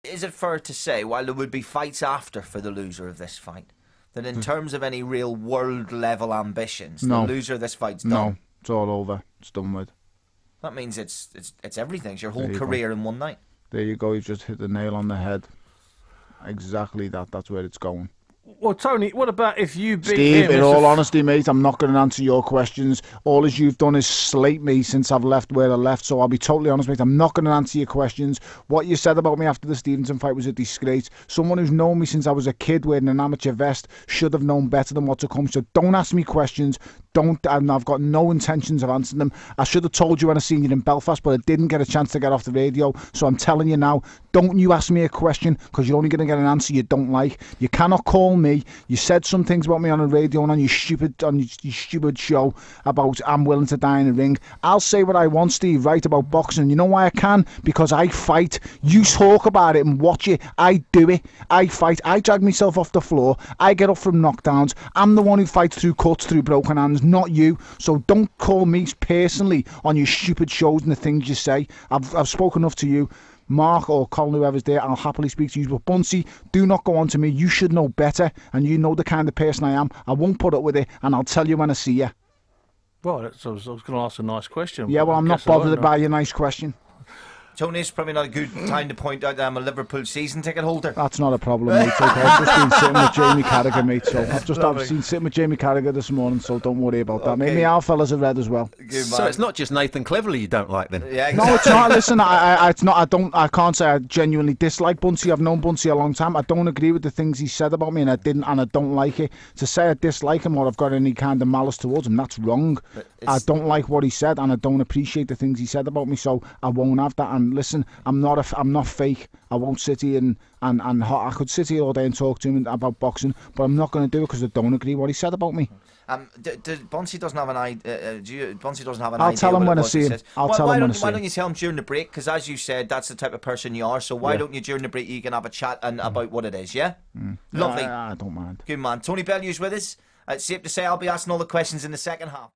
Is it fair to say, while there would be fights after for the loser of this fight, that in terms of any real world-level ambitions, the loser of this fight's done? No, it's all over. It's done with. That means it's everything. It's your whole career in one night. There you go. You've just hit the nail on the head. Exactly that. That's where it's going. Well, Tony, what about if you beat Steve, him? in all honesty, mate, I'm not going to answer your questions. All as you've done is slate me since I've left where I left, so I'll be totally honest, mate. I'm not going to answer your questions. What you said about me after the Stevenson fight was a disgrace. Someone who's known me since I was a kid wearing an amateur vest should have known better than what to come. So don't ask me questions. I've got no intentions of answering them. I should have told you when I seen you in Belfast, but I didn't get a chance to get off the radio. So I'm telling you now, don't you ask me a question, because you're only going to get an answer you don't like. You cannot call me. You said some things about me on the radio and on your stupid show about I'm willing to die in the ring. I'll say what I want, Steve, right, about boxing. You know why I can? Because I fight. You talk about it and watch it. I do it. I fight. I drag myself off the floor. I get up from knockdowns. I'm the one who fights through cuts, through broken hands, not you. So don't call me personally on your stupid shows and the things you say. I've spoken enough to you. Mark or Colin, whoever's there, I'll happily speak to you. But Buncey, do not go on to me. You should know better, and you know the kind of person I am. I won't put up with it, and I'll tell you when I see you. Well, I was going to ask a nice question. Yeah, well, I'm not bothered by your nice question. Tony, it's probably not a good time to point out that I'm a Liverpool season ticket holder. That's not a problem, mate. Okay, I've just been sitting with Jamie Carragher, mate. So I've been sitting with Jamie Carragher this morning, so don't worry about that. Maybe our fellas have read as well. So it's not just Nathan Cleverly you don't like, then? Yeah, exactly. No, it's not. Listen, it's not. I can't say I genuinely dislike Buncey. I've known Buncey a long time. I don't agree with the things he said about me, and I don't like it. To say I dislike him or I've got any kind of malice towards him, that's wrong. I don't like what he said, and I don't appreciate the things he said about me. So I won't have that. And listen, I'm not fake. I won't sit here and I could sit here all day and talk to him about boxing, but I'm not going to do it because I don't agree with what he said about me. Buncey doesn't have an idea. Buncey doesn't have an I'll idea. Tell him when I see him. I'll tell him when I see him. Why don't you tell him during the break? Because as you said, that's the type of person you are. So why don't you during the break you can have a chat about what it is? Yeah, lovely. I don't mind. Good man. Tony Bellew's with us. It's safe to say I'll be asking all the questions in the second half.